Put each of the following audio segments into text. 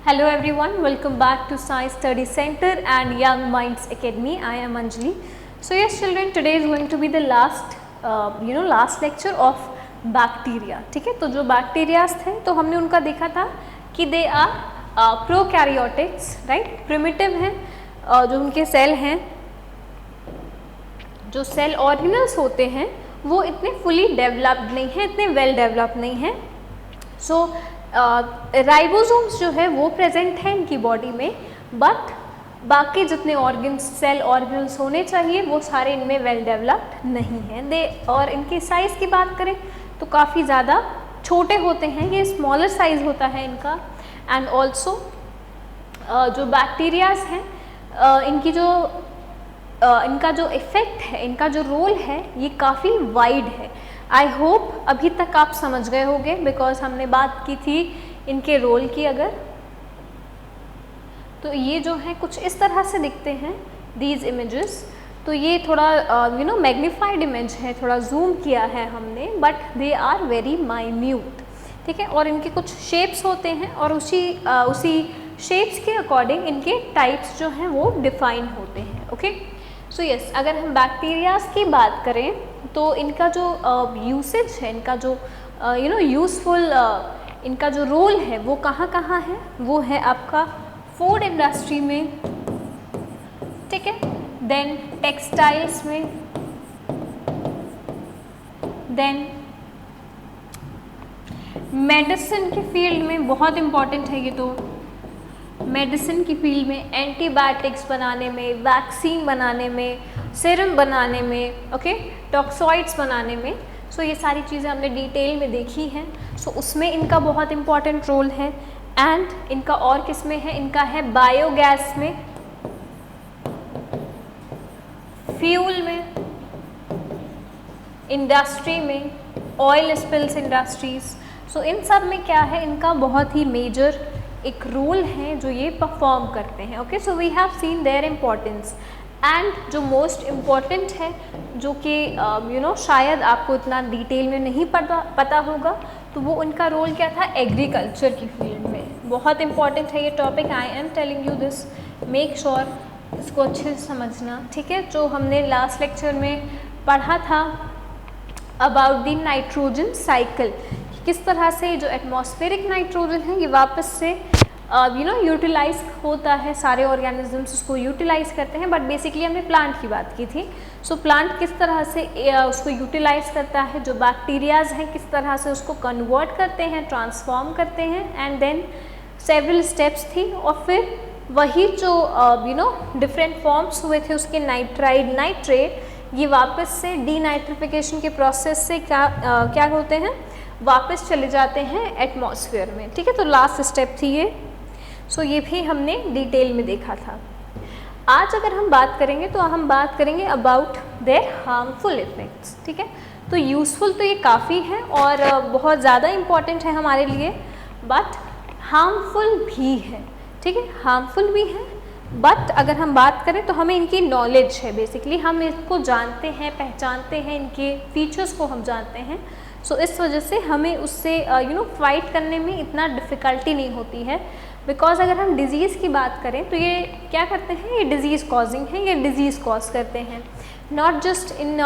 Hello everyone, welcome back to Science Study Center and Young Minds Academy. I am Anjali. So yes children, today is going to be the last lecture of bacteria. ठीक है, तो जो bacterias थे तो हमने उनका देखा था कि they are prokaryotics, right, primitive हैं, जो उनके सेल हैं, जो सेल ऑर्गेनल्स होते हैं वो इतने फुली डेवलप्ड नहीं हैं, इतने वेल डेवलप्ड नहीं हैं. सो राइबोसोम्स जो है वो प्रेजेंट है इनकी बॉडी में, बट बाकी जितने ऑर्गन्स, सेल ऑर्गन्स होने चाहिए वो सारे इनमें वेल डेवलप्ड नहीं हैं. और इनकी साइज़ की बात करें तो काफ़ी ज़्यादा छोटे होते हैं, ये स्मॉलर साइज़ होता है इनका. एंड ऑल्सो जो बैक्टीरियाज हैं इनका जो इफ़ेक्ट है, इनका जो रोल है, ये काफ़ी वाइड है. आई होप अभी तक आप समझ गए होंगे, बिकॉज हमने बात की थी इनके रोल की. अगर तो ये जो है कुछ इस तरह से दिखते हैं दीज इमेजेस. तो ये थोड़ा मैग्नीफाइड इमेज है, थोड़ा जूम किया है हमने, but they are very minute. ठीक है, और इनके कुछ शेप्स होते हैं और उसी शेप्स के अकॉर्डिंग इनके टाइप्स जो हैं वो डिफाइन होते हैं. ओके, सो यस, अगर हम बैक्टीरियाज की बात करें तो इनका जो यूसेज है, इनका जो यूज़फुल इनका जो रोल है वो कहाँ कहाँ है, वो है आपका फूड इंडस्ट्री में, ठीक है, देन टेक्सटाइल्स में, देन मेडिसिन के फील्ड में. बहुत इम्पॉर्टेंट है ये तो, मेडिसिन की फील्ड में, एंटीबायोटिक्स बनाने में, वैक्सीन बनाने में, सीरम बनाने में, ओके, टॉक्सॉइड्स बनाने में. सो ये सारी चीज़ें हमने डिटेल में देखी हैं. सो उसमें इनका बहुत इम्पॉर्टेंट रोल है. एंड इनका और किस में है, इनका है बायोगैस में, फ्यूल में, इंडस्ट्री में, ऑयल स्पिल्स इंडस्ट्रीज. सो इन सब में क्या है, इनका बहुत ही मेजर एक रोल है जो ये परफॉर्म करते हैं. Okay, so we have seen their importance. And जो मोस्ट इम्पॉर्टेंट है, जो कि शायद आपको इतना डिटेल में नहीं पता होगा, तो वो उनका रोल क्या था एग्रीकल्चर की फील्ड में. बहुत इम्पॉर्टेंट है ये topic. I am telling you this, make sure इसको अच्छे से समझना. ठीक है, जो हमने लास्ट लेक्चर में पढ़ा था अबाउट द नाइट्रोजन साइकिल, किस तरह से जो एटमॉस्फेरिक नाइट्रोजन है ये वापस से यूटिलाइज होता है, सारे ऑर्गेनिजम्स उसको यूटिलाइज करते हैं. बट बेसिकली हमने प्लांट की बात की थी. सो प्लांट किस तरह से उसको यूटिलाइज करता है, जो बैक्टीरियाज हैं किस तरह से उसको कन्वर्ट करते हैं, ट्रांसफॉर्म करते हैं. एंड देन सेवरल स्टेप्स थी, और फिर वही जो डिफरेंट फॉर्म्स हुए थे उसके, नाइट्राइड, नाइट्रेट, ये वापस से डीनाइट्रिफिकेशन के प्रोसेस से क्या होते हैं, वापस चले जाते हैं एटमॉस्फेयर में. ठीक है, तो लास्ट स्टेप थी ये. सो ये भी हमने डिटेल में देखा था. आज अगर हम बात करेंगे तो हम बात करेंगे अबाउट देयर हार्मफुल इफ़ेक्ट्स. ठीक है, तो यूज़फुल तो ये काफ़ी है और बहुत ज़्यादा इम्पॉर्टेंट है हमारे लिए, बट हार्मफुल भी है. ठीक है, हार्मफुल भी है, बट अगर हम बात करें तो हमें इनकी नॉलेज है. बेसिकली हम इसको जानते हैं, पहचानते हैं, इनके फीचर्स को हम जानते हैं. सो इस वजह से हमें उससे फाइट करने में इतना डिफ़िकल्टी नहीं होती है. बिकॉज अगर हम डिज़ीज़ की बात करें तो ये क्या करते हैं, ये डिज़ीज़ कॉजिंग है, ये डिज़ीज़ कॉज करते हैं, not just in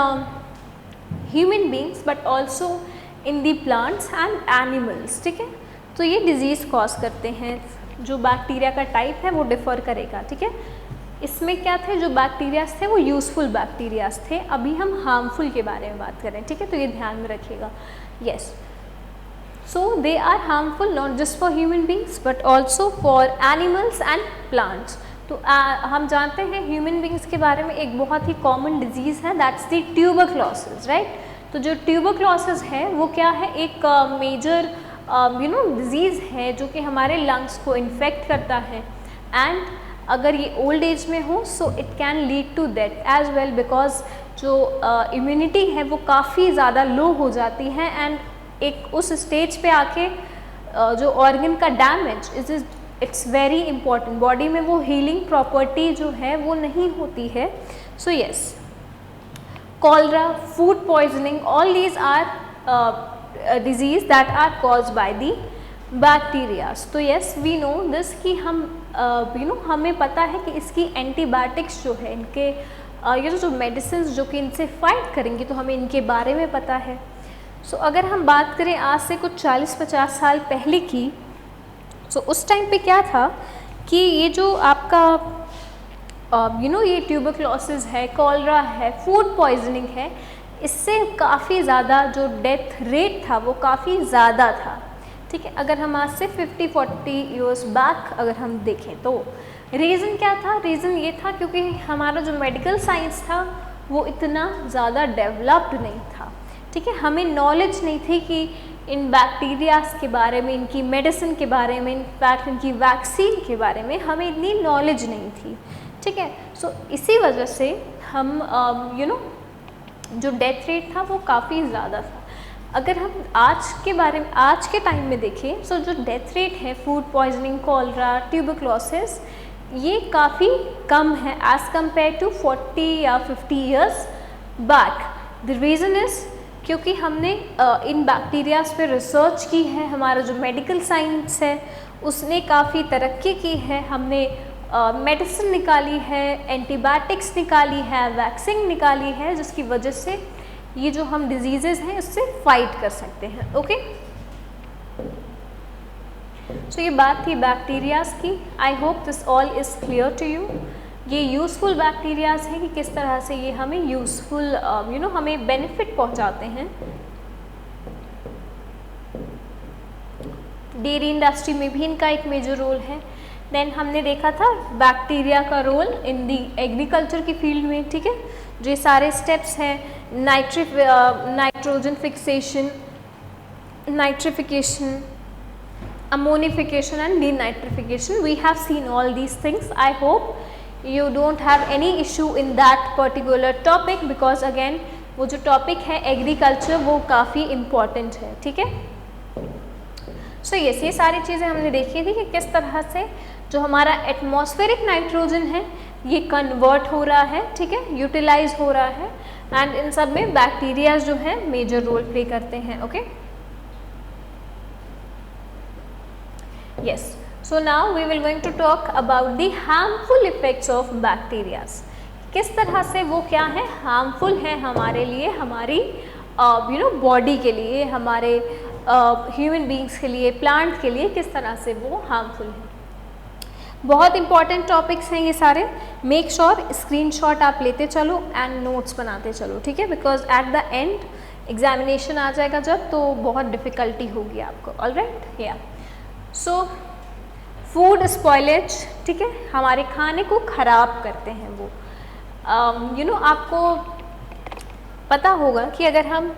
human beings but also in the plants and animals. ठीक है, तो ये डिज़ीज़ कॉज करते हैं. जो बैक्टीरिया का टाइप है वो डिफ़र करेगा. ठीक है, इसमें क्या थे, जो बैक्टीरियाज थे वो यूज़फुल बैक्टीरियाज थे. अभी हम हार्मफुल के बारे में बात करें. ठीक है, तो ये ध्यान में रखिएगा. Yes, so they are harmful not just for human beings but also for animals and plants. तो हम जानते हैं ह्यूमन बींग्स के बारे में एक बहुत ही कॉमन डिजीज़ है, दैट्स द ट्यूबरक्लोसिस, राइट. तो जो ट्यूबरक्लोसिस है वो क्या है, एक मेजर डिजीज़ है जो कि हमारे लंग्स को इन्फेक्ट करता है. एंड अगर ये ओल्ड एज में हो so it can lead to death as well, because जो इम्यूनिटी है वो काफ़ी ज़्यादा लो हो जाती है. एंड एक उस स्टेज पे आके जो ऑर्गन का damage it's very important. Body में वो हीलिंग प्रॉपर्टी जो है वो नहीं होती है. So yes, cholera, food poisoning, all these are disease that are caused by the bacterias. तो यस वी नो दिस कि हम हमें पता है कि इसकी एंटीबायोटिक्स जो है, इनके ये जो मेडिसिन जो कि इनसे फाइट करेंगी, तो हमें इनके बारे में पता है। सो अगर हम बात करें आज से कुछ 40-50 साल पहले की, सो उस टाइम पे क्या था कि ये जो आपका ये ट्यूबरक्लोसिस है, कॉलरा है, फूड पॉइजनिंग है, इससे काफ़ी ज़्यादा जो डेथ रेट था वो काफ़ी ज़्यादा था। ठीक है, अगर हम आज से 50-40 ईयर्स बैक अगर हम देखें तो रीज़न क्या था? रीज़न ये था क्योंकि हमारा जो मेडिकल साइंस था वो इतना ज़्यादा डेवलप्ड नहीं था। ठीक है, हमें नॉलेज नहीं थी कि इन बैक्टीरियाज के बारे में, इनकी मेडिसिन के बारे में, इनफैक्ट इनकी वैक्सीन के बारे में हमें इतनी नॉलेज नहीं थी। ठीक है, सो इसी वजह से हम जो डेथ रेट था वो काफ़ी ज़्यादा था। अगर हम आज के बारे में, आज के टाइम में देखें, सो जो डेथ रेट है फूड पॉइजनिंग, कॉलरा, ट्यूबरक्लोसिस, ये काफ़ी कम है एज़ कम्पेयर टू 40 या 50 years back. The reason is क्योंकि हमने इन बैक्टीरियाज पे रिसर्च की है, हमारा जो मेडिकल साइंस है उसने काफ़ी तरक्की की है, हमने मेडिसिन निकाली है, एंटीबायोटिक्स निकाली है, वैक्सीन निकाली है, जिसकी वजह से ये जो हम डिजीज़ेस हैं उससे फाइट कर सकते हैं। ओके, सो ये बात थी बैक्टीरियाज की। I hope this all is clear to you. ये यूज़फुल बैक्टीरियाज हैं कि किस तरह से ये हमें यूज़फुल हमें बेनिफिट पहुंचाते हैं। डेयरी इंडस्ट्री में भी इनका एक मेजर रोल है। देन हमने देखा था बैक्टीरिया का रोल इन दी एग्रीकल्चर की फील्ड में। ठीक है, जो ये सारे स्टेप्स हैं, nitrogen fixation, nitrification, ammonification and denitrification, we have seen all these things. I hope you don't have any issue in that particular topic because again वो जो टॉपिक है एग्रीकल्चर वो काफ़ी इम्पॉर्टेंट है। ठीक है, सो यस, ये सारी चीज़ें हमने देखी थी कि किस तरह से जो हमारा एटमॉस्फेरिक नाइट्रोजन है ये कन्वर्ट हो रहा है, ठीक है, यूटिलाइज हो रहा है, एंड इन सब में बैक्टीरियाज जो है मेजर रोल प्ले करते हैं। Okay, yes, so now we will going to talk about the harmful effects of bacteria। किस तरह से वो क्या है, हार्मफुल है हमारे लिए, हमारी बॉडी के लिए, हमारे ह्यूमन बींग्स के लिए, प्लांट के लिए, किस तरह से वो हार्मफुल है। बहुत इंपॉर्टेंट टॉपिक्स हैं ये सारे। मेक श्योर स्क्रीनशॉट आप लेते चलो एंड नोट्स बनाते चलो। ठीक है, because at the end examination आ जाएगा जब, तो बहुत डिफ़िकल्टी होगी आपको। ऑलराइट, या सो फूड स्पॉइलेज, ठीक है, हमारे खाने को ख़राब करते हैं वो। आपको पता होगा कि अगर हम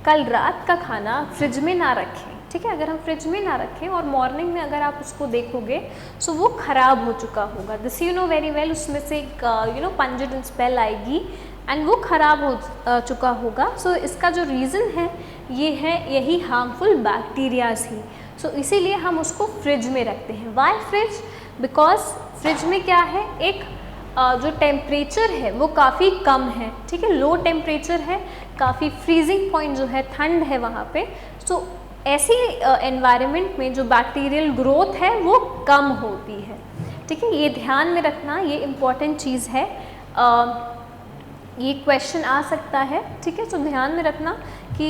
कल रात का खाना फ्रिज में ना रखें, ठीक है, अगर हम फ्रिज में ना रखें और मॉर्निंग में अगर आप उसको देखोगे सो वो ख़राब हो चुका होगा। This you know very well, उसमें से एक पंजेंट स्मेल आएगी एंड वो ख़राब हो चुका होगा। सो इसका जो रीज़न है ये है यही हार्मफुल बैक्टीरियाज ही। सो इसीलिए हम उसको फ्रिज में रखते हैं। Y fridge? बिकॉज फ्रिज में क्या है, एक जो टेम्परेचर है वो काफ़ी कम है, ठीक है, लो टेम्परेचर है, काफ़ी फ्रीजिंग पॉइंट जो है, ठंड है वहाँ पे। सो ऐसी एनवायरनमेंट में जो बैक्टीरियल ग्रोथ है वो कम होती है। ठीक है, ये ध्यान में रखना, ये इम्पॉर्टेंट चीज़ है। ये क्वेश्चन आ सकता है, ठीक है, तो ध्यान में रखना कि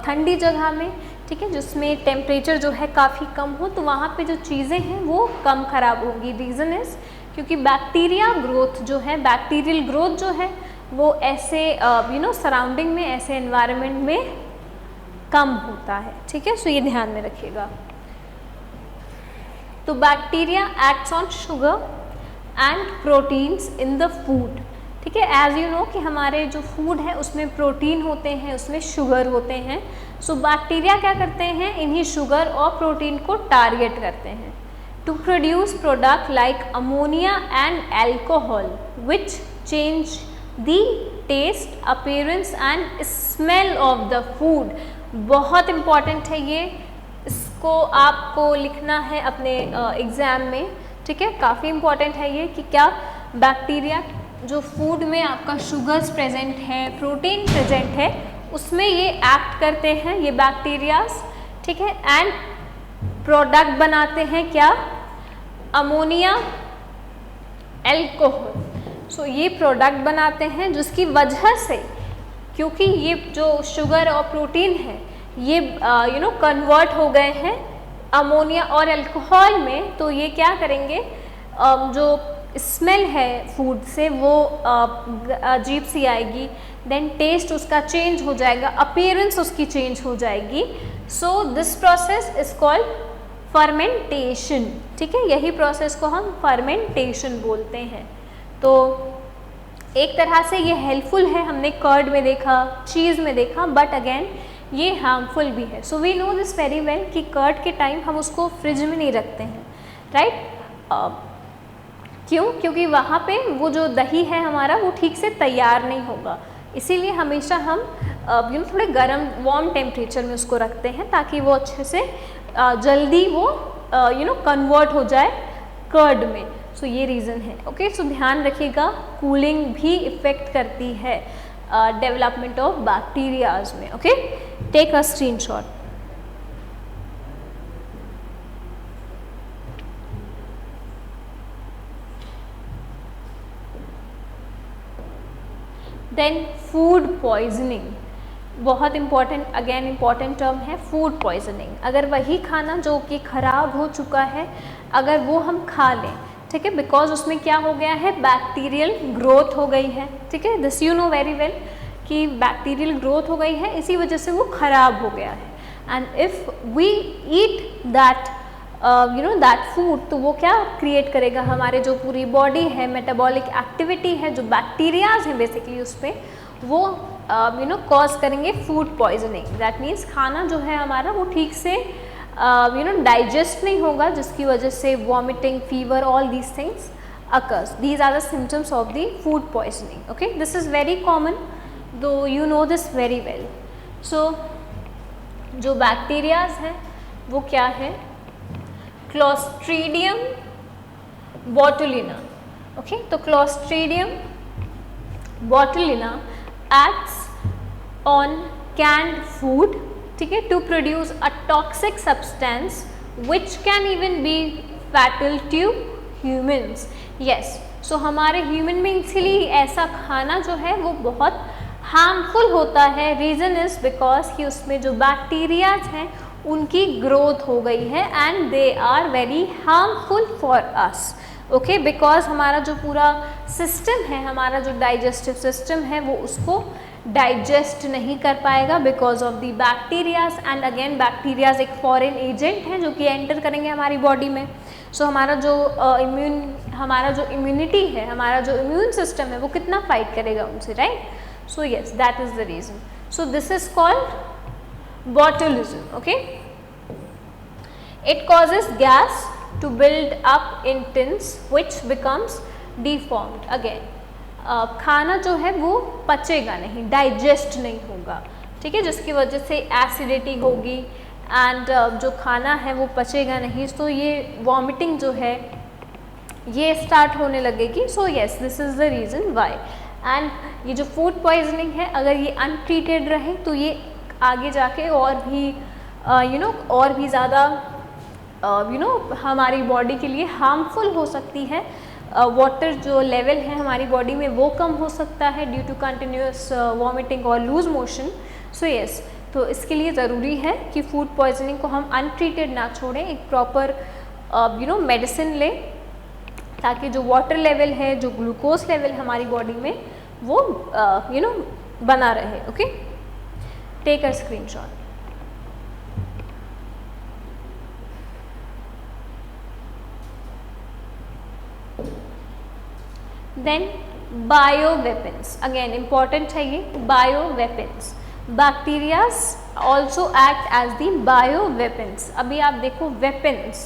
ठंडी जगह में, ठीक है, जिसमें टेम्परेचर जो है काफ़ी कम हो, तो वहाँ पे जो चीज़ें हैं वो कम ख़राब होंगी। रीज़न इज़ क्योंकि बैक्टीरिया ग्रोथ जो है, बैक्टीरियल ग्रोथ जो है वो ऐसे सराउंडिंग में, ऐसे एनवायरनमेंट में कम होता है। ठीक है, सो ये ध्यान में रखिएगा। तो bacteria acts on sugar and proteins in the food. ठीक है, एज यू नो कि हमारे जो फूड है उसमें प्रोटीन होते हैं, उसमें शुगर होते हैं। सो बैक्टीरिया क्या करते हैं, इन्हीं शुगर और प्रोटीन को टारगेट करते हैं to produce product like ammonia and alcohol which change the taste, appearance and smell of the food. बहुत इंपॉर्टेंट है ये, इसको आपको लिखना है अपने एग्ज़ाम में। ठीक है, काफ़ी इंपॉर्टेंट है ये कि क्या बैक्टीरिया जो फूड में आपका शुगर्स प्रेजेंट है, प्रोटीन प्रेजेंट है, उसमें ये एक्ट करते हैं ये बैक्टीरियाज। ठीक है, एंड प्रोडक्ट बनाते हैं क्या, अमोनिया एल्कोहल। सो ये प्रोडक्ट बनाते हैं जिसकी वजह से, क्योंकि ये जो शुगर और प्रोटीन है ये कन्वर्ट हो गए हैं अमोनिया और अल्कोहल में, तो ये क्या करेंगे, जो स्मेल है फूड से वो अजीब सी आएगी, देन टेस्ट उसका चेंज हो जाएगा, अपीयरेंस उसकी चेंज हो जाएगी। So this process is called fermentation. ठीक है, यही प्रोसेस को हम फर्मेंटेशन बोलते हैं। तो एक तरह से ये हेल्पफुल है, हमने कर्ड में देखा, चीज़ में देखा, बट अगेन ये हार्मफुल भी है। So we know this very well कि कर्ड के टाइम हम उसको फ्रिज में नहीं रखते हैं, राइट? क्यों? क्योंकि वहाँ पे वो जो दही है हमारा वो ठीक से तैयार नहीं होगा, इसीलिए हमेशा हम थोड़े गर्म वार्म टेम्परेचर में उसको रखते हैं ताकि वो अच्छे से जल्दी वो कन्वर्ट हो जाए कर्ड में। सो ये रीज़न है। ओके, सो ध्यान रखिएगा, कूलिंग भी इफ़ेक्ट करती है डेवलपमेंट ऑफ बैक्टीरियाज में। Okay, take a screenshot. Then food poisoning, बहुत इंपॉर्टेंट, अगेन इंपॉर्टेंट टर्म है फूड पॉइजनिंग। अगर वही खाना जो कि ख़राब हो चुका है अगर वो हम खा लें, ठीक है, बिकॉज उसमें क्या हो गया है, बैक्टीरियल ग्रोथ हो गई है। ठीक है, this you know very well कि बैक्टीरियल ग्रोथ हो गई है, इसी वजह से वो ख़राब हो गया है। And if we eat that that food, तो वो क्या क्रिएट करेगा, हमारे जो पूरी बॉडी है, मेटाबॉलिक एक्टिविटी है, जो बैक्टीरियाज हैं बेसिकली उस पर, वो कॉज करेंगे फूड पॉइजनिंग। दैट मीन्स खाना जो है हमारा वो ठीक से डाइजेस्ट नहीं होगा, जिसकी वजह से vomiting, fever, all these things occurs. These are the symptoms of the food poisoning. Okay, this is very common, though you know this very well. So जो बैक्टीरियाज हैं वो क्या है, क्लोस्ट्रीडियम बोटुलिना। ओके, तो Clostridium botulina acts on canned food, ठीक है, to produce a toxic substance which can even be fatal to humans. Yes, so हमारे human beings के लिए ऐसा खाना जो है वो बहुत हार्मफुल होता है। रीज़न इज़ बिकॉज कि उसमें जो बैक्टीरियाज हैं उनकी ग्रोथ हो गई है and they are very harmful for us. Okay, because हमारा जो पूरा सिस्टम है, हमारा जो डाइजेस्टिव सिस्टम है, वो उसको डाइजेस्ट नहीं कर पाएगा because of the bacterias. And again bacterias एक फॉरेन एजेंट हैं जो कि एंटर करेंगे हमारी बॉडी में। सो हमारा जो इम्यूनिटी है, हमारा जो इम्यून सिस्टम है, वो कितना फाइट करेगा उनसे, right? So yes, that is the reason. So this is called botulism. Okay, it causes gas to build up in tins which becomes deformed. Again, खाना जो है वो पचेगा नहीं, डाइजेस्ट नहीं होगा, ठीक है, जिसकी वजह से एसिडिटी होगी एंड जो खाना है वो पचेगा नहीं, तो ये वॉमिटिंग जो है ये स्टार्ट होने लगेगी। So yes, this is the reason why. And ये जो फूड पॉइजनिंग है, अगर ये अनट्रीटेड रहे तो ये आगे जाके और भी और भी ज़्यादा हमारी बॉडी के लिए हार्मफुल हो सकती है। वाटर जो लेवल है हमारी बॉडी में वो कम हो सकता है ड्यू टू कंटिन्यूस वॉमिटिंग और लूज मोशन। सो येस, तो इसके लिए ज़रूरी है कि फूड पॉइजनिंग को हम अनट्रीटेड ना छोड़ें, एक प्रॉपर मेडिसिन लें ताकि जो वाटर लेवल है, जो ग्लूकोज लेवल हमारी बॉडी में वो बना रहे। Okay, take a screenshot. Then bio weapons, again important है ये bio weapons. Bacterias also act as the bio weapons. अभी आप देखो वेपन्स,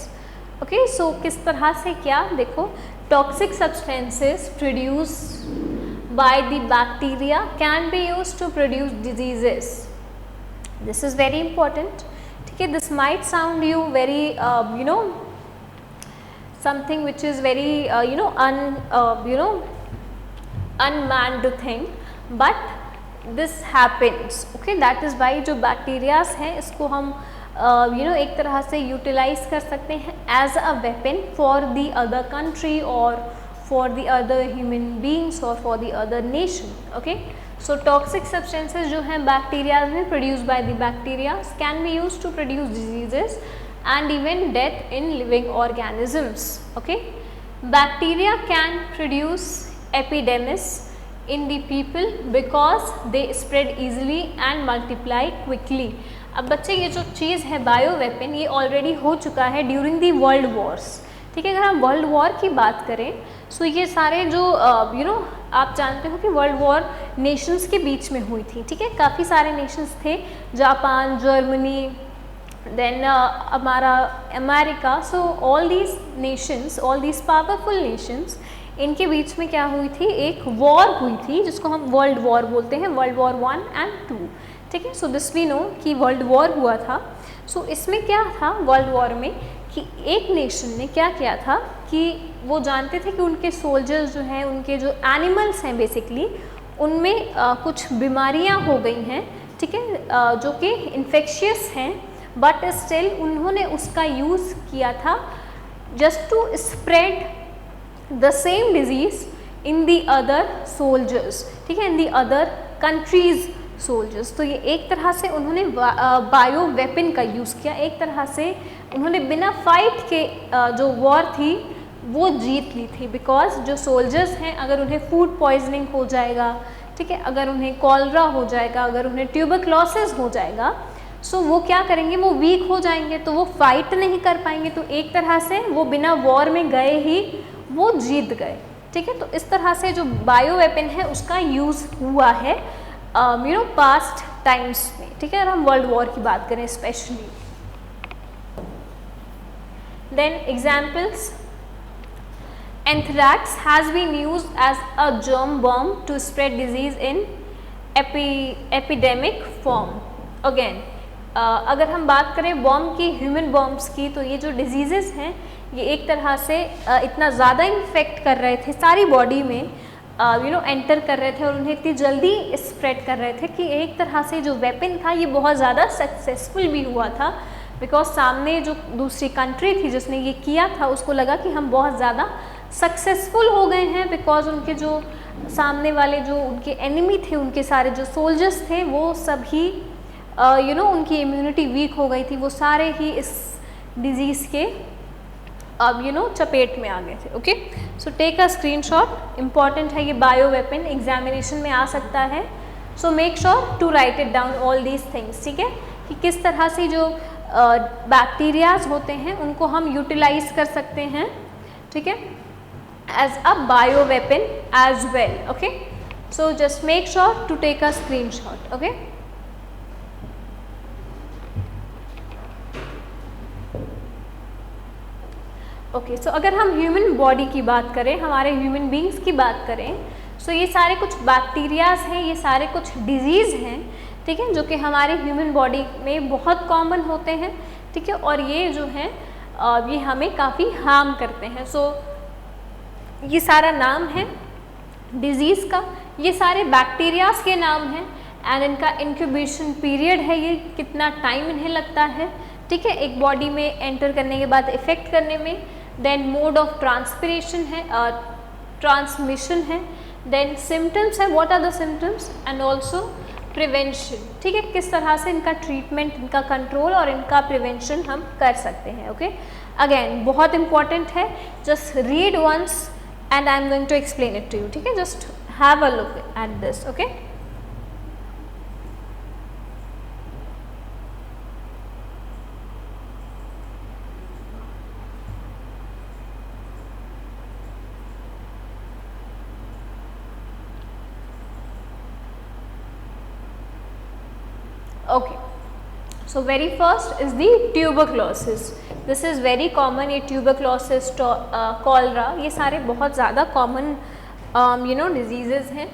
ओके, सो किस तरह से, क्या देखो, toxic substances produce by the bacteria can be used to produce diseases. This is very important, ठीक है। This might sound you very something which is very unmanned thing, but this happens, okay, that is why जो bacterias हैं इसको हम एक तरह से utilise कर सकते हैं as a weapon for the other country और for the other human beings और for the other nation. Okay, so toxic substances जो हैं बैक्टीरियाज में produce by the bacterias can be use to produce diseases and even death in living organisms. Okay, bacteria can produce epidemics in the people because they spread easily and multiply quickly. अब बच्चे ये जो चीज़ है bio weapon ये already हो चुका है during the world Wars. ठीक है, अगर हम वर्ल्ड वॉर की बात करें सो ये सारे जो आप जानते हो कि वर्ल्ड वॉर नेशंस के बीच में हुई थी। ठीक है, काफ़ी सारे नेशंस थे, जापान, जर्मनी, then हमारा America, so all these Nations, all these powerful Nations, इनके बीच में क्या हुई थी, एक वॉर हुई थी जिसको हम वर्ल्ड वॉर बोलते हैं, वर्ल्ड वॉर 1 and 2। ठीक है, सो दिस वी नो कि वर्ल्ड वॉर हुआ था। सो इसमें क्या था वर्ल्ड वॉर में कि एक नेशन ने क्या किया था कि वो जानते थे कि उनके सोल्जर्स जो हैं, उनके जो एनिमल्स हैं बेसिकली, उनमें कुछ बीमारियां हो गई हैं। ठीक है, जो कि इन्फेक्शियस हैं, बट स्टिल उन्होंने उसका यूज़ किया था just to spread the same disease in the other soldiers. ठीक है, in the other countries soldiers. तो ये एक तरह से उन्होंने बायो वेपन का यूज़ किया, एक तरह से उन्होंने बिना फाइट के जो वॉर थी वो जीत ली थी। बिकॉज जो सोल्जर्स हैं अगर उन्हें फूड पॉइजनिंग हो जाएगा, ठीक है, अगर उन्हें कॉलरा हो जाएगा, अगर उन्हें ट्यूबरक्लोसिस हो जाएगा, सो वो क्या करेंगे, वो वीक हो जाएंगे, तो वो फाइट नहीं कर पाएंगे। तो एक तरह से वो बिना वॉर में गए ही वो जीत गए। ठीक है, तो इस तरह से जो बायो वेपन है उसका यूज़ हुआ है पास्ट टाइम्स में। ठीक है, अगर हम वर्ल्ड वॉर की बात करें specially. Then examples, anthrax has been used as a germ bomb to spread disease in epidemic form. Again अगर हम बात करें बॉम्ब की, ह्यूमन बॉम्ब्स की, तो ये जो डिजीज़ेस हैं ये एक तरह से इतना ज़्यादा इन्फेक्ट कर रहे थे सारी बॉडी में, एंटर कर रहे थे और उन्हें इतनी जल्दी स्प्रेड कर रहे थे कि एक तरह से जो वेपन था ये बहुत ज़्यादा सक्सेसफुल भी हुआ था। बिकॉज सामने जो दूसरी कंट्री थी जिसने ये किया था उसको लगा कि हम बहुत ज़्यादा सक्सेसफुल हो गए हैं, बिकॉज उनके जो सामने वाले जो उनके एनिमी थे, उनके सारे जो सोल्जर्स थे वो सभी उनकी इम्यूनिटी वीक हो गई थी, वो सारे ही इस डिजीज़ के अब चपेट में आ गए थे। Okay, so take a screenshot, important है ये बायो वेपन, एग्जामिनेशन में आ सकता है। So make sure to write it down all these things. ठीक है, कि किस तरह से जो बैक्टीरियाज होते हैं उनको हम यूटिलाइज कर सकते हैं। ठीक है, as a bio weapon as well. Okay, so just make sure to take a screenshot. Okay, okay, so अगर हम ह्यूमन बॉडी की बात करें, हमारे ह्यूमन बींग्स की बात करें, सो ये सारे कुछ बैक्टीरियाज हैं, ये सारे कुछ डिजीज़ हैं, ठीक है, जो कि हमारे ह्यूमन बॉडी में बहुत कॉमन होते हैं। ठीक है, और ये जो हैं ये हमें काफ़ी हार्म करते हैं। सो ये सारा नाम है डिजीज़ का, ये सारे बैक्टीरियाज के नाम हैं एंड इनका इंक्यूबेशन पीरियड है, ये कितना टाइम इन्हें लगता है। ठीक है, एक बॉडी में एंटर करने के बाद इफ़ेक्ट करने में। देन मोड ऑफ ट्रांसपिरेशन है, ट्रांसमिशन है। देन सिम्टम्स है, what are the symptoms, and also prevention. ठीक है, किस तरह से इनका ट्रीटमेंट, इनका कंट्रोल और इनका प्रिवेंशन हम कर सकते हैं। ओके, अगेन बहुत इंपॉर्टेंट है, just read once and I am going to explain it to you. ठीक है, just have a look at this. Okay, Okay, so very first is the tuberculosis. This is very common. ये tuberculosis, cholera, ये सारे बहुत ज़्यादा common diseases हैं।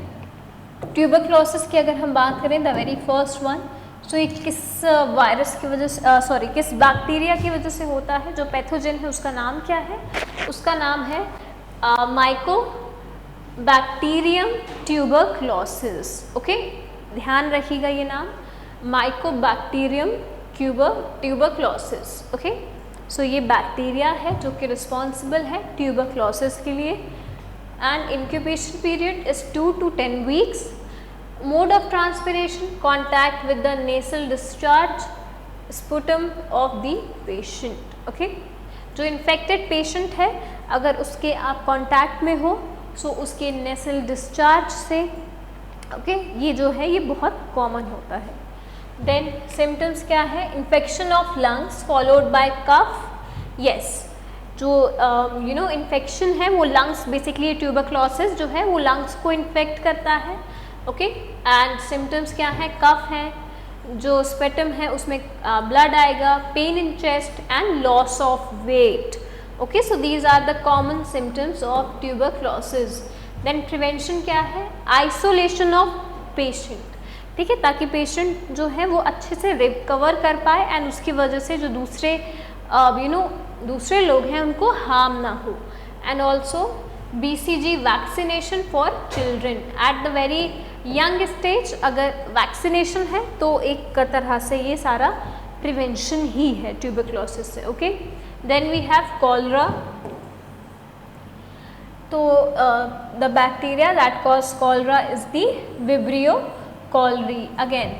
tuberculosis की अगर हम बात करें, the very first one, so ये किस वायरस की वजह से, किस बैक्टीरिया की वजह से होता है, जो पैथोजन है उसका नाम क्या है, उसका नाम है माइकोबैक्टीरियम ट्यूबरक्लोसिस। ओके, ध्यान रखिएगा ये नाम, माइकोबैक्टीरियम ट्यूबरक्लोसिस। ओके, सो ये बैक्टीरिया है जो कि रिस्पॉन्सिबल है ट्यूबरक्लोसिस के लिए। And incubation period is 2 to 10 weeks। Mode of transpiration contact with the nasal discharge sputum of the patient. Okay, जो इन्फेक्टेड पेशेंट है अगर उसके आप कांटेक्ट में हो सो उसके नेसल डिस्चार्ज से, ओके, ये जो है ये बहुत कॉमन होता है। देन सिम्टम्स क्या है? Infection of lungs followed by cough. Yes, जो इन्फेक्शन है वो लंग्स, बेसिकली ट्यूबरक्लोसिस जो है वो लंग्स को इन्फेक्ट करता है। ओके, एंड सिम्टम्स क्या है? कफ है, जो स्पेटम है उसमें ब्लड आएगा, pain in chest and loss of weight. Okay, so these are the common symptoms of tuberculosis. Then prevention क्या है? आइसोलेशन ऑफ पेशेंट, ठीक है, ताकि पेशेंट जो है वो अच्छे से रिकवर कर पाए एंड उसकी वजह से जो दूसरे दूसरे लोग हैं उनको हार्म ना हो। And also BCG vaccination for children at the very young stage. अगर वैक्सीनेशन है तो एक तरह से ये सारा प्रिवेंशन ही है ट्यूबरक्लोसिस से। Okay, then we have cholera. तो the bacteria that cause cholera is the vibrio cholerae. Again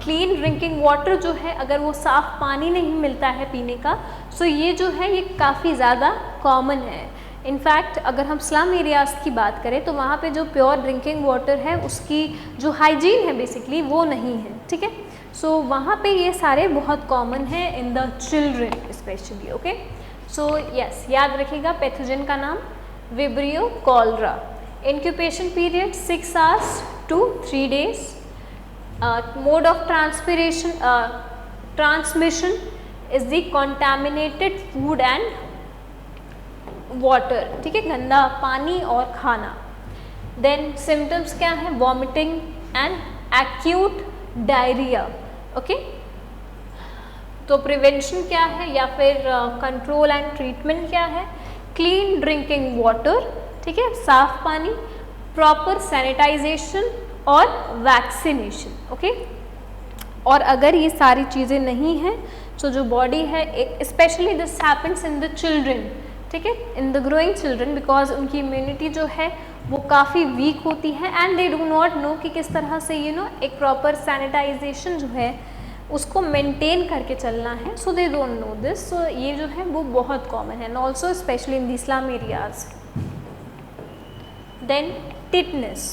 clean drinking water जो है, अगर वो साफ़ पानी नहीं मिलता है पीने का, सो ये जो है ये काफ़ी ज़्यादा कॉमन है। इनफैक्ट अगर हम स्लम एरियाज़ की बात करें तो वहाँ पे जो प्योर ड्रिंकिंग वाटर है उसकी जो हाइजीन है बेसिकली वो नहीं है, ठीक है। सो वहाँ पे ये सारे बहुत कॉमन हैं in the children specially. Okay, so yes, याद रखिएगा पैथोजन का नाम vibrio cholera. Incubation period 6 hours to 3 days। Mode of transmission is the contaminated food and water, ठीक है, गंदा पानी और खाना। देन सिम्टम्स क्या है? Vomiting and acute diarrhoea. Okay, तो प्रिवेंशन क्या है या फिर कंट्रोल एंड ट्रीटमेंट क्या है? क्लीन ड्रिंकिंग वाटर, ठीक है, साफ पानी, प्रॉपर सैनिटाइजेशन और वैक्सीनेशन। ओके, और अगर ये सारी चीज़ें नहीं हैं तो जो बॉडी है, एक specially this happens in the children, ठीक है, in the growing children, because उनकी इम्यूनिटी जो है वो काफ़ी वीक होती है and they do not know कि किस तरह से एक प्रॉपर सैनिटाइजेशन जो है उसको मेंटेन करके चलना है। So they don't know this. So ये जो है वो बहुत कॉमन है and also specially in the slum areas. Then tetanus.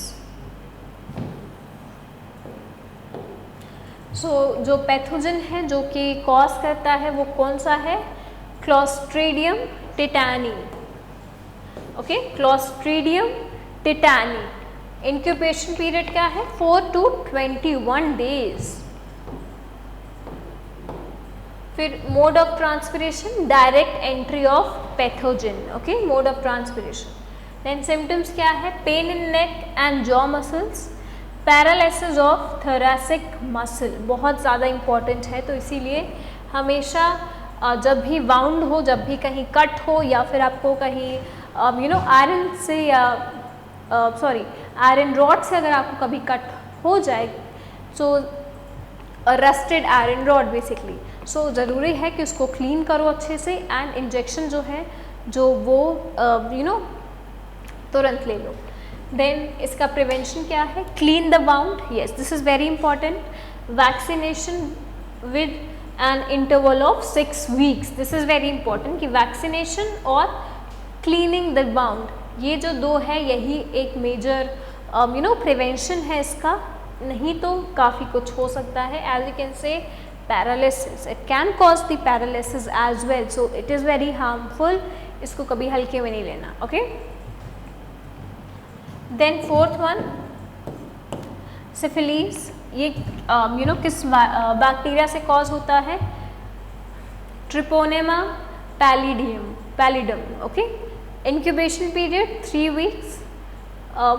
So जो पैथोजन है जो कि कॉज करता है वो कौन सा है? Clostridium tetani. Okay, clostridium tetani. Incubation period क्या है? 4 to 21 days। फिर mode of transpiration direct entry of pathogen. Okay, mode of transpiration. Then symptoms क्या है? Pain in neck and jaw muscles, paralysis of thoracic muscle, बहुत ज़्यादा important है। तो इसीलिए हमेशा जब भी वाउंड हो, जब भी कहीं कट हो या फिर आपको कहीं आयरन से या आयरन रॉड से अगर आपको कभी कट हो जाए, सो रस्टेड आयरन रॉड बेसिकली, सो ज़रूरी है कि उसको क्लीन करो अच्छे से एंड इंजेक्शन जो है जो वो तुरंत ले लो। देन इसका प्रिवेंशन क्या है? Clean the wound, yes this is very important. Vaccination with an interval of 6 weeks, this is very important कि वैक्सीनेशन और क्लीनिंग द वाउंड, ये जो दो है यही एक मेजर प्रिवेंशन है इसका। नहीं तो काफ़ी कुछ हो सकता है। As you can say paralysis, it can cause the paralysis as well, so it is very harmful, इसको कभी हल्के में नहीं लेना। Okay, then fourth one syphilis. ये किस बैक्टीरिया से कॉज होता है? Treponema pallidum. Okay, incubation period 3 weeks।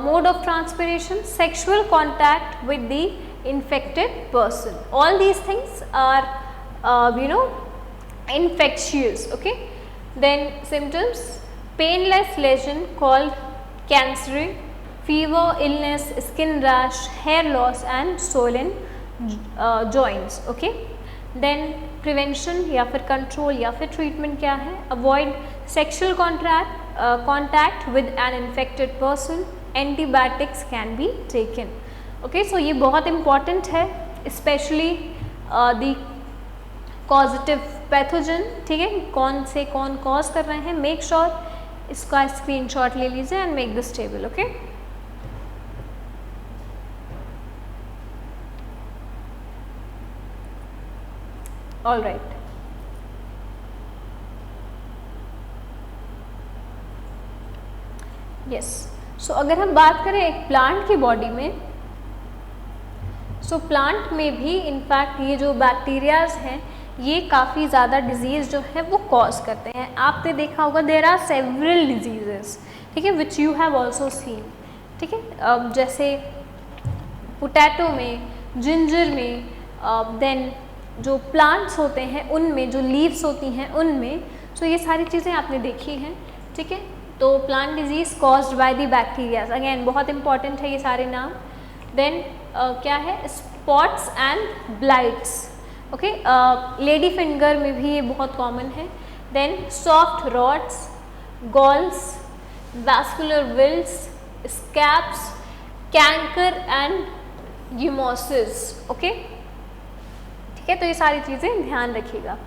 Mode of transpiration sexual contact with the infected person. All these things are infectious. Okay, then symptoms: painless lesion called cancer, fever, illness, skin rash, hair loss and swollen joints. Okay, then prevention या फिर control या फिर treatment क्या है, avoid sexual contact with an infected person, antibiotics can be taken. Okay, so ये बहुत important है, specially the causative pathogen, ठीक है, कौन से कौन कॉज कर रहे हैं, मेक श्योर इसका स्क्रीनशॉट ले लीजिए and make this table. Okay, all right. Yes, so अगर हम बात करें एक प्लांट की बॉडी में, सो प्लांट में भी इनफैक्ट ये जो बैक्टीरियाज हैं ये काफ़ी ज़्यादा डिजीज़ जो है वो कॉज करते हैं। आपने देखा होगा देयर आर सेवरल डिजीजेस, ठीक है, which you have also seen, ठीक है, जैसे पोटैटो में, जिंजर में, देन जो प्लांट्स होते हैं उनमें, जो लीव्स होती हैं उनमें, सो ये सारी चीज़ें आपने देखी हैं, ठीक है। तो plant disease caused by the bacterias, again बहुत इंपॉर्टेंट है ये सारे नाम। देन क्या है, spots and blights, okay, lady finger में भी ये बहुत कॉमन है। Then soft rots, galls, vascular wilts, scabs, canker and gummosis, okay, ठीक है, तो ये सारी चीज़ें ध्यान रखिएगा।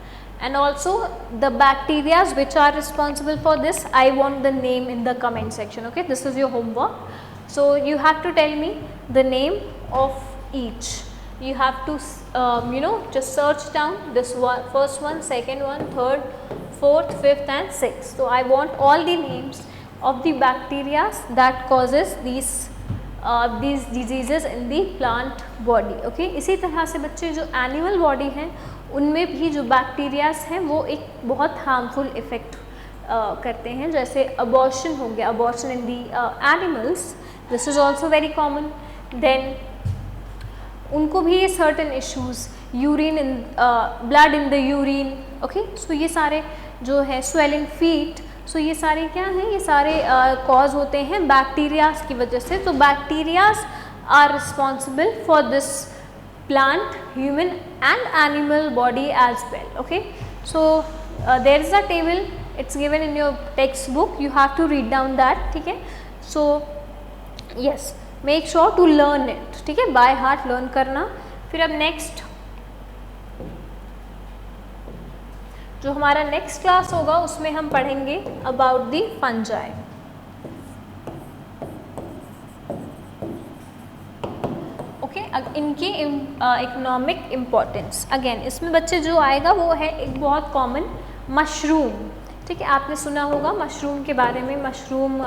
And also the bacterias which are responsible for this, I want the name in the comment section, okay, this is your homework. So you have to tell me the name of each. You have to just search down this one, first one, second one, third, fourth, fifth and sixth. So I want all the names of the bacteria that causes these diseases in the plant body. Okay, इसी तरह से बच्चे जो animal body हैं उनमें भी जो bacterias हैं वो एक बहुत हार्मफुल इफेक्ट करते हैं, जैसे अबॉर्शन हो गया, abortion in the animals, this is also very common. Then उनको भी ये certain issues, urine in blood in the urine, okay, so ये सारे जो है स्वेलिंग फीट, सो ये सारे क्या हैं, ये सारे कॉज होते हैं बैक्टीरियाज की वजह से। तो bacterias are responsible for this plant, human and animal body as well. Okay, so there is a table, it's given in your textbook, you have to read down that, ठीक है। so yes, make sure to learn it, ठीक है, by heart learn करना। फिर अब next जो हमारा next class होगा उसमें हम पढ़ेंगे अबाउट द फंजाई। ओके, इनकी इकोनॉमिक इम्पोर्टेंस, अगेन इसमें बच्चे जो आएगा वो है एक बहुत कॉमन मशरूम, ठीक है, आपने सुना होगा मशरूम के बारे में, मशरूम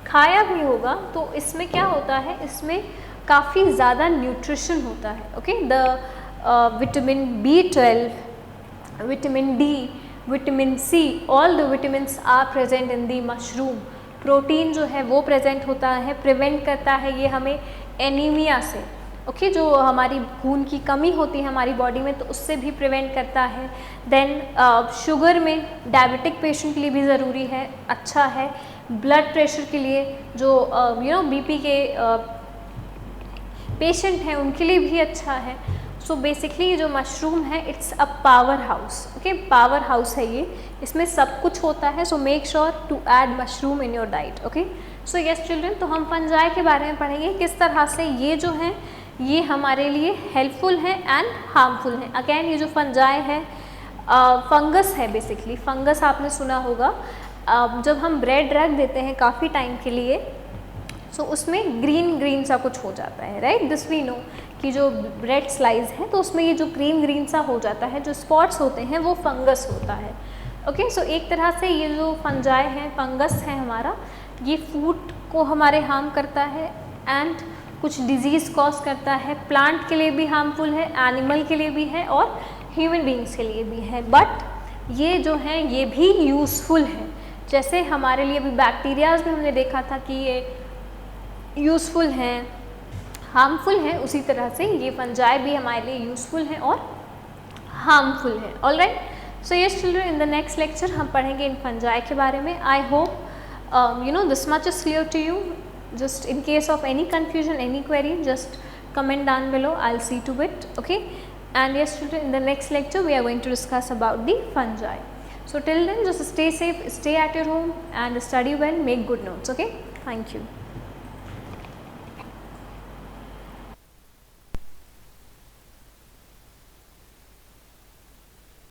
खाया भी होगा। तो इसमें क्या होता है, इसमें काफ़ी ज़्यादा न्यूट्रिशन होता है। Okay, the vitamin B12, vitamin D, vitamin C, all the vitamins are present in the mushroom. Protein जो है वो प्रेजेंट होता है, प्रिवेंट करता है ये हमें एनीमिया से, ओके, जो हमारी खून की कमी होती है हमारी बॉडी में, तो उससे भी प्रिवेंट करता है। देन शुगर में डायबिटिक पेशेंट के लिए भी ज़रूरी है, अच्छा है। ब्लड प्रेशर के लिए जो BP के पेशेंट हैं उनके लिए भी अच्छा है। सो बेसिकली जो मशरूम है it's a power house, okay, power house है ये, इसमें सब कुछ होता है। So make sure to add mushroom in your diet. Okay, so yes children, तो हम फंजाई के बारे में पढ़ेंगे किस तरह से ये जो है ये हमारे लिए हेल्पफुल है एंड हार्मफुल है। अगेन ये जो फंजाई है फंगस है, बेसिकली फंगस आपने सुना होगा। जब हम ब्रेड रख देते हैं काफ़ी टाइम के लिए, सो उसमें ग्रीन ग्रीन सा कुछ हो जाता है, राइट, दिस वी नो कि जो ब्रेड स्लाइस है तो उसमें ये जो ग्रीन ग्रीन सा हो जाता है, जो स्पॉट्स होते हैं वो फंगस होता है। ओके, सो एक तरह से ये जो फंजाई है, फंगस है हमारा, ये फूड को हमारे हार्म करता है एंड कुछ डिजीज़ कॉज करता है। प्लांट के लिए भी हार्मफुल है, एनिमल के लिए भी है और ह्यूमन बींग्स के लिए भी है। बट ये जो है ये भी यूज़फुल है, जैसे हमारे लिए भी बैक्टीरियाज में हमने देखा था कि ये यूज़फुल हैं, हार्मफुल हैं, उसी तरह से ये फंजाई भी हमारे लिए यूज़फुल हैं और हार्मफुल है। All right, so yes children, in the next lecture हम पढ़ेंगे इन फंजाई के बारे में। I hope this much is clear to you. Just in case of any confusion, any query, just comment down below. I'll see to it. Okay, and yes children, in the next lecture we are going to discuss about the fungi. So till then, just stay safe, stay at your home and study well, make good notes. Okay, thank you.